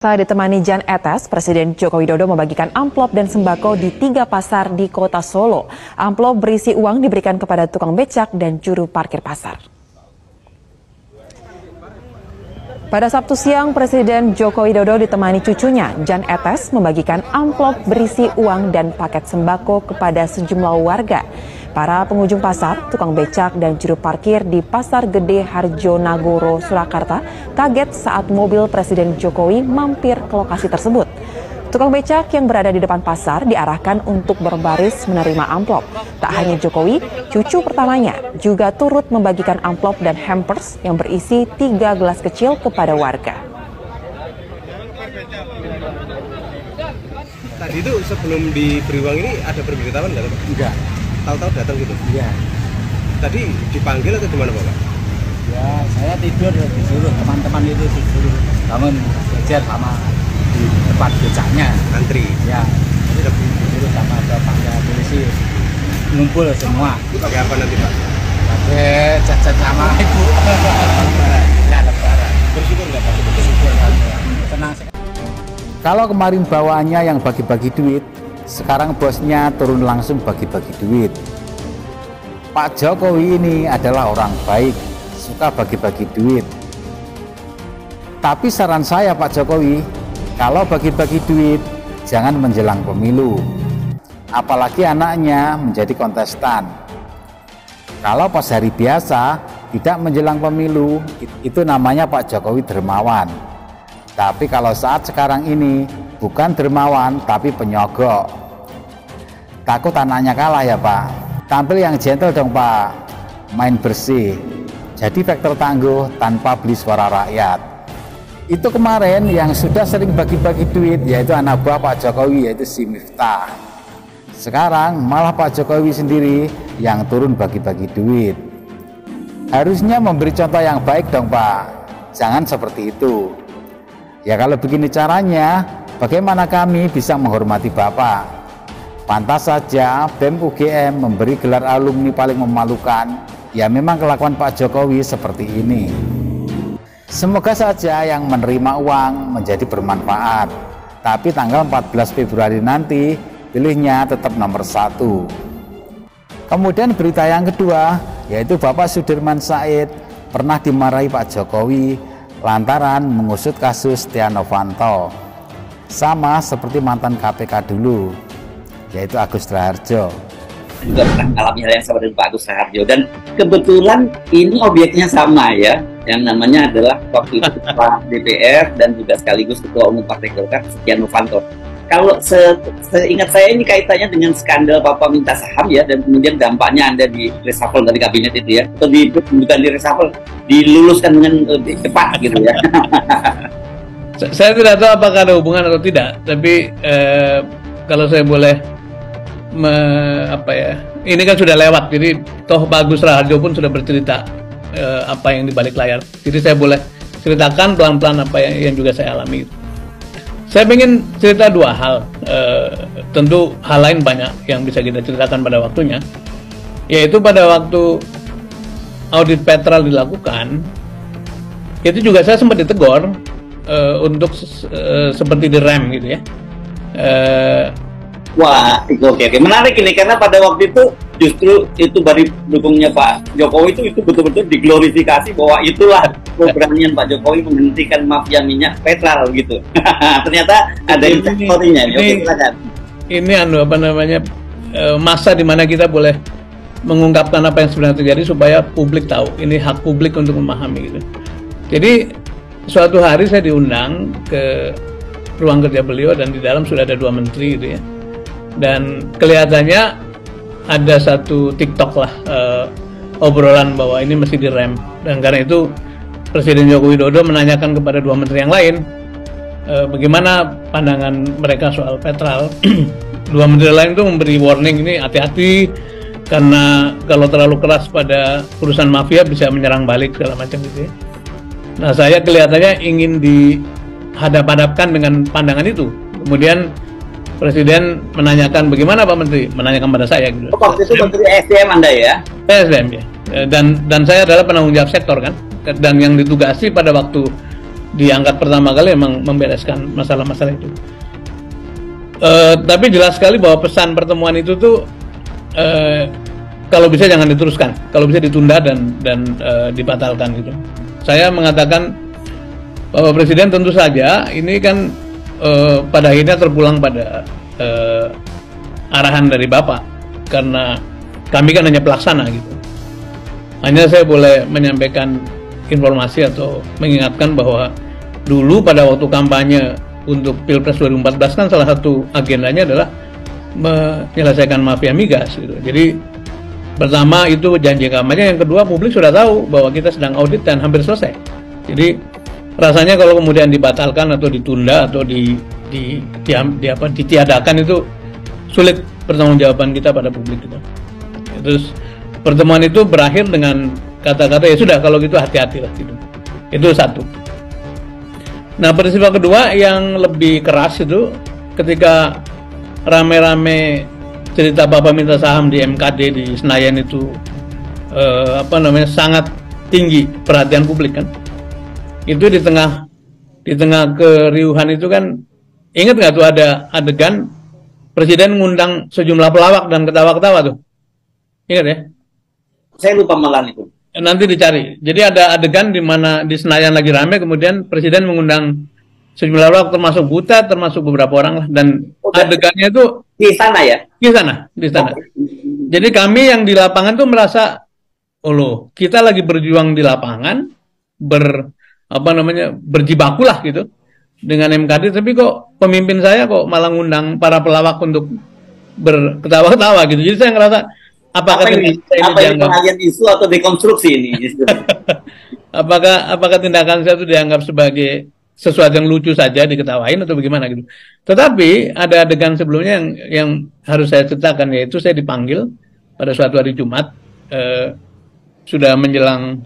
Saat ditemani Jan Etes, Presiden Joko Widodo membagikan amplop dan sembako di 3 pasar di kota Solo. Amplop berisi uang diberikan kepada tukang becak dan juru parkir pasar. Pada Sabtu siang, Presiden Joko Widodo ditemani cucunya, Jan Etes, membagikan amplop berisi uang dan paket sembako kepada sejumlah warga. Para pengunjung pasar, tukang becak, dan juru parkir di Pasar Gede Harjonagoro, Surakarta kaget saat mobil Presiden Jokowi mampir ke lokasi tersebut. Tukang becak yang berada di depan pasar diarahkan untuk berbaris menerima amplop. Tak hanya Jokowi, cucu pertamanya juga turut membagikan amplop dan hampers yang berisi 3 gelas kecil kepada warga. Tadi itu sebelum diberi uang ini ada pemberitahuan nggak? Enggak. Tahu-tahu datang gitu? Iya. Tadi dipanggil atau gimana Bapak? Ya, saya tidur disuruh teman-teman itu disuruh bangun kejar sama di tempat becaknya. Antri? Ya, disuruh sama ada panggilan polisi ngumpul semua. Pakai apa nanti Pak? Pakai cat-cat sama ibu. Ya, lebaran. Bersyukur nggak Pak? Bersyukur. Tenang sekali. Kalau kemarin bawaannya yang bagi-bagi duit, sekarang bosnya turun langsung bagi-bagi duit. Pak Jokowi ini adalah orang baik, suka bagi-bagi duit. Tapi saran saya Pak Jokowi, kalau bagi-bagi duit jangan menjelang pemilu. Apalagi anaknya menjadi kontestan. Kalau pas hari biasa tidak menjelang pemilu, itu namanya Pak Jokowi dermawan. Tapi kalau saat sekarang ini bukan dermawan tapi penyogok. Takut anaknya kalah ya Pak. Tampil yang gentle dong Pak. Main bersih. Jadi faktor tangguh tanpa beli suara rakyat. Itu kemarin yang sudah sering bagi-bagi duit yaitu anak buah Pak Jokowi yaitu si Miftah. Sekarang malah Pak Jokowi sendiri yang turun bagi-bagi duit. Harusnya memberi contoh yang baik dong Pak. Jangan seperti itu. Ya kalau begini caranya, bagaimana kami bisa menghormati Bapak? Pantas saja BEM UGM memberi gelar alumni paling memalukan. Ya memang kelakuan Pak Jokowi seperti ini. Semoga saja yang menerima uang menjadi bermanfaat. Tapi tanggal 14 Februari nanti pilihnya tetap nomor 1. Kemudian berita yang kedua, yaitu Bapak Sudirman Said pernah dimarahi Pak Jokowi lantaran mengusut kasus Setia Novanto, sama seperti mantan KPK dulu, yaitu Agus Raharjo. Juga pernah alami hal yang sama dengan Pak Agus Raharjo, dan kebetulan ini objeknya sama ya, yang namanya adalah waktu itu Ketua DPR dan juga sekaligus Ketua Umum Partai Golkar Setia Novanto. Kalau seingat saya ini kaitannya dengan skandal Bapak minta saham ya, dan kemudian dampaknya Anda di reshuffle dari kabinet itu ya, atau bukan di reshuffle, diluluskan dengan lebih cepat gitu ya. Saya tidak tahu apakah ada hubungan atau tidak, tapi kalau saya boleh ini kan sudah lewat, jadi toh Pak Agus Raharjo pun sudah bercerita apa yang di balik layar, jadi saya boleh ceritakan pelan-pelan apa yang juga saya alami. Saya ingin cerita 2 hal, tentu hal lain banyak yang bisa kita ceritakan pada waktunya, yaitu pada waktu audit Petrol dilakukan, itu juga saya sempat ditegur untuk seperti direm gitu ya. Wah, oke. Menarik ini, karena pada waktu itu justru itu dari dukungnya Pak Jokowi itu betul-betul diglorifikasi bahwa itulah keberanian Pak Jokowi menghentikan mafia minyak Petrol gitu. Ternyata ada historinya. Oke, silakan. Ini masa di mana kita boleh mengungkapkan apa yang sebenarnya terjadi supaya publik tahu. Ini hak publik untuk memahami gitu. Jadi suatu hari saya diundang ke ruang kerja beliau dan di dalam sudah ada 2 menteri gitu ya. Dan kelihatannya ada satu TikTok lah obrolan bahwa ini mesti direm, dan karena itu Presiden Joko Widodo menanyakan kepada 2 menteri yang lain bagaimana pandangan mereka soal Petrol. 2 menteri lain itu memberi warning, ini hati-hati karena kalau terlalu keras pada urusan mafia bisa menyerang balik segala macam gitu ya. Nah saya kelihatannya ingin dihadap-hadapkan dengan pandangan itu. Kemudian Presiden menanyakan bagaimana Pak Menteri, menanyakan pada saya gitu. Waktu itu Menteri SDM Anda ya? SDM ya. Dan saya adalah penanggung jawab sektor kan. Dan yang ditugasi pada waktu diangkat pertama kali emang membereskan masalah-masalah itu. Tapi jelas sekali bahwa pesan pertemuan itu tuh kalau bisa jangan diteruskan, kalau bisa ditunda dan dibatalkan gitu. Saya mengatakan bahwa Presiden tentu saja ini kan pada akhirnya terpulang pada arahan dari Bapak, karena kami kan hanya pelaksana gitu. Hanya saya boleh menyampaikan informasi atau mengingatkan bahwa dulu pada waktu kampanye untuk Pilpres 2014 kan salah satu agendanya adalah menyelesaikan mafia migas gitu. Jadi pertama itu janji kampanye, yang kedua publik sudah tahu bahwa kita sedang audit dan hampir selesai. Jadi rasanya kalau kemudian dibatalkan atau ditunda atau ditiadakan itu sulit pertanggungjawaban kita pada publik gitu. Terus pertemuan itu berakhir dengan kata-kata ya sudah kalau gitu hati-hatilah gitu. Itu satu. Nah, peristiwa kedua yang lebih keras itu ketika rame-rame cerita Bapak minta saham di MKD di Senayan itu sangat tinggi perhatian publik kan. Itu di tengah keriuhan itu kan, ingat nggak tuh ada adegan Presiden ngundang sejumlah pelawak dan ketawa-ketawa tuh. Ingat ya? Saya lupa malam itu. Nanti dicari. Jadi ada adegan di mana di Senayan lagi rame, kemudian Presiden mengundang sejumlah pelawak termasuk Buta, termasuk beberapa orang lah, dan adegannya itu di sana ya? Di sana. Jadi kami yang di lapangan tuh merasa, oh loh, kita lagi berjuang di lapangan, berjibaku lah gitu dengan MKD, tapi kok pemimpin saya kok malah ngundang para pelawak untuk berketawa-ketawa gitu. Jadi saya ngerasa apakah ini pengalian isu atau dekonstruksi ini? apakah tindakan saya itu dianggap sebagai sesuatu yang lucu saja diketawain atau bagaimana gitu. Tetapi ada adegan sebelumnya yang harus saya ceritakan, yaitu saya dipanggil pada suatu hari Jumat, sudah menjelang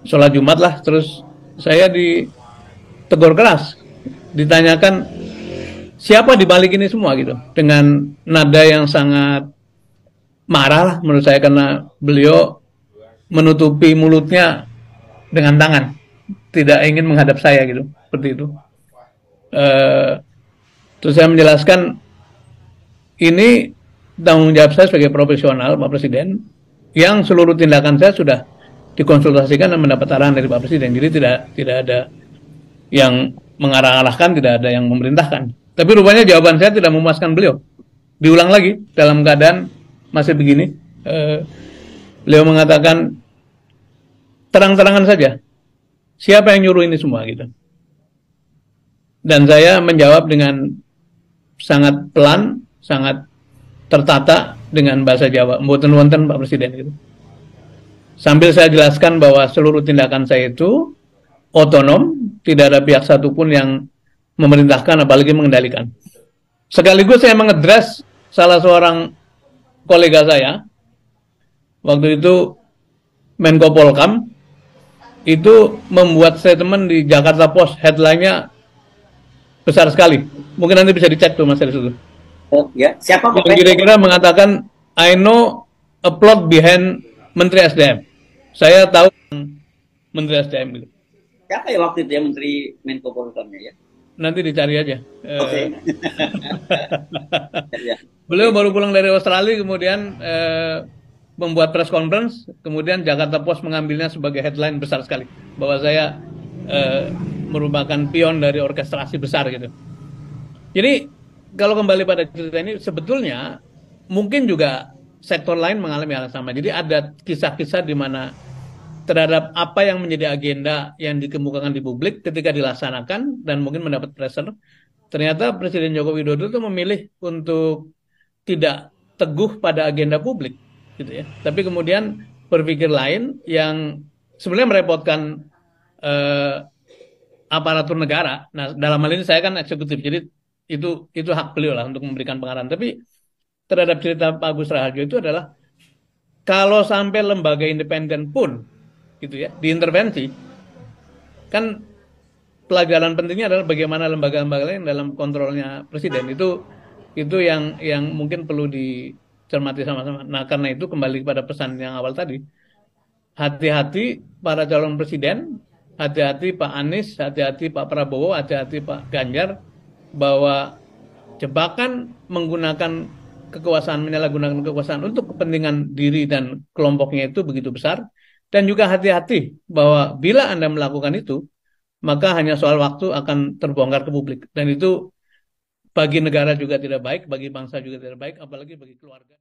sholat Jumat lah, terus saya ditegur keras, ditanyakan siapa di balik ini semua gitu, dengan nada yang sangat marah lah menurut saya, karena beliau menutupi mulutnya dengan tangan, tidak ingin menghadap saya gitu, seperti itu. Terus saya menjelaskan ini tanggung jawab saya sebagai profesional Pak Presiden, yang seluruh tindakan saya sudah dikonsultasikan dan mendapat arahan dari Pak Presiden. Jadi tidak ada yang mengarah-arahkan, tidak ada yang memerintahkan. Tapi rupanya jawaban saya tidak memuaskan beliau. Diulang lagi dalam keadaan masih begini. Beliau mengatakan terang-terangan saja, siapa yang nyuruh ini semua gitu. Dan saya menjawab dengan sangat pelan, sangat tertata dengan bahasa Jawa, mboten wonten Pak Presiden gitu. Sambil saya jelaskan bahwa seluruh tindakan saya itu otonom, tidak ada pihak satupun yang memerintahkan apalagi mengendalikan. Sekaligus saya mengedres salah seorang kolega saya, waktu itu Menko Polkam, itu membuat statement di Jakarta Post, headline-nya besar sekali. Mungkin nanti bisa dicek tuh Mas dari situ. Oh, ya. Siapa Pak? Kira-kira mengatakan, I know a plot behind Menteri SDM. Saya tahu Menteri SDM gitu. Siapa ya waktu itu ya Menteri Menko Polhukamnya ya? Nanti dicari aja. Oke. Beliau baru pulang dari Australia, kemudian membuat press conference, kemudian Jakarta Post mengambilnya sebagai headline besar sekali, bahwa saya merupakan pion dari orkestrasi besar gitu. Jadi kalau kembali pada cerita ini, sebetulnya mungkin juga sektor lain mengalami hal yang sama. Jadi ada kisah-kisah di mana terhadap apa yang menjadi agenda yang dikemukakan di publik ketika dilaksanakan dan mungkin mendapat pressure, ternyata Presiden Joko Widodo itu memilih untuk tidak teguh pada agenda publik gitu ya. Tapi kemudian berpikir lain yang sebenarnya merepotkan aparatur negara. Nah, dalam hal ini saya kan eksekutif, jadi itu hak beliau lah untuk memberikan pengarahan. Tapi terhadap cerita Pak Agus Raharjo itu adalah kalau sampai lembaga independen pun gitu ya diintervensi, kan pelajaran pentingnya adalah bagaimana lembaga-lembaga lain dalam kontrolnya Presiden. Itu yang mungkin perlu dicermati sama-sama. Nah, karena itu kembali pada pesan yang awal tadi, hati-hati para calon presiden hati-hati Pak Anies, hati-hati Pak Prabowo, hati-hati Pak Ganjar, bahwa jebakan menggunakan kekuasaan, menyalahgunakan kekuasaan untuk kepentingan diri dan kelompoknya itu begitu besar. Dan juga hati-hati bahwa bila Anda melakukan itu, maka hanya soal waktu akan terbongkar ke publik. Dan itu bagi negara juga tidak baik, bagi bangsa juga tidak baik, apalagi bagi keluarga.